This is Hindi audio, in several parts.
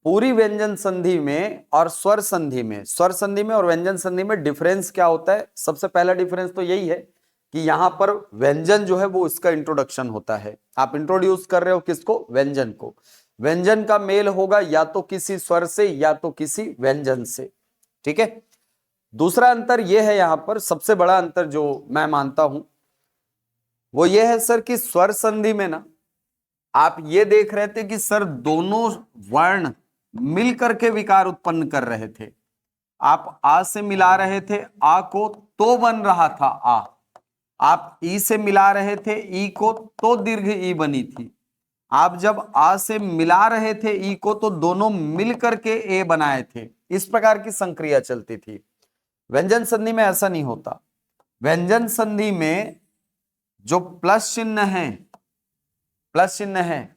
पूरी व्यंजन संधि में और स्वर संधि में, स्वर संधि में और व्यंजन संधि में डिफरेंस क्या होता है? सबसे पहला डिफरेंस तो यही है कि यहां पर व्यंजन जो है वो इसका इंट्रोडक्शन होता है। आप इंट्रोड्यूस कर रहे हो किसको? व्यंजन को। व्यंजन का मेल होगा या तो किसी स्वर से या तो किसी व्यंजन से। ठीक है। दूसरा अंतर यह है, यहां पर सबसे बड़ा अंतर जो मैं मानता हूं वो ये है सर कि स्वर संधि में ना आप ये देख रहे थे कि सर दोनों वर्ण मिल करके विकार उत्पन्न कर रहे थे। आप आ से मिला रहे थे आ को तो बन रहा था आ, आप ई से मिला रहे थे ई को तो दीर्घ ई बनी थी। आप जब आ से मिला रहे थे ई को तो दोनों मिल करके ए बनाए थे। इस प्रकार की संक्रिया चलती थी। व्यंजन संधि में ऐसा नहीं होता। व्यंजन संधि में जो प्लस चिन्ह है, प्लस चिन्ह है,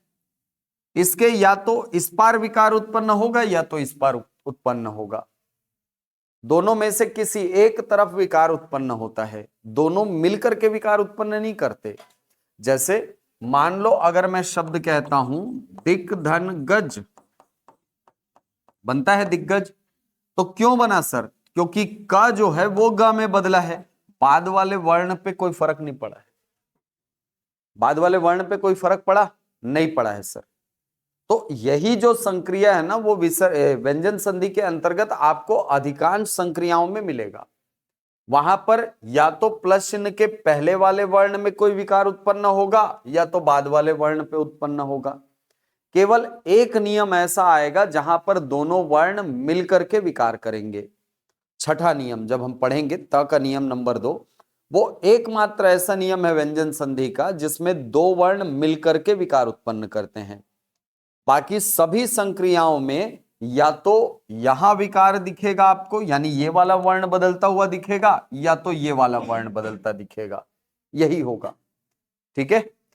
इसके या तो इस पार विकार उत्पन्न होगा या तो इस पार उत्पन्न होगा। दोनों में से किसी एक तरफ विकार उत्पन्न होता है, दोनों मिलकर के विकार उत्पन्न नहीं करते। जैसे मान लो अगर मैं शब्द कहता हूं दिक धन गज, बनता है दिग्गज। तो क्यों बना सर? क्योंकि का जो है वो ग में बदला है, बाद वाले वर्ण पे कोई फर्क नहीं पड़ा है। बाद वाले वर्ण पे कोई फर्क पड़ा नहीं पड़ा है सर। तो यही जो संक्रिया है ना वो व्यंजन संधि के अंतर्गत आपको अधिकांश संक्रियाओं में मिलेगा। वहां पर या तो प्लस चिन्ह के पहले वाले वर्ण में कोई विकार उत्पन्न होगा या तो बाद वाले वर्ण पे उत्पन्न होगा। केवल एक नियम ऐसा आएगा जहां पर दोनों वर्ण मिलकर के विकार करेंगे। छठा नियम जब हम पढ़ेंगे, त का नियम नंबर 2, वो एकमात्र ऐसा नियम है व्यंजन संधि का जिसमें दो वर्ण मिलकर के विकार उत्पन्न करते हैं। बाकी सभी संक्रियाओं में या तो यहां विकार दिखेगा आपको, यानी ये वाला वर्ण बदलता हुआ दिखेगा, या तो ये वाला वर्ण बदलता दिखेगा, यही होगा। ठीक है।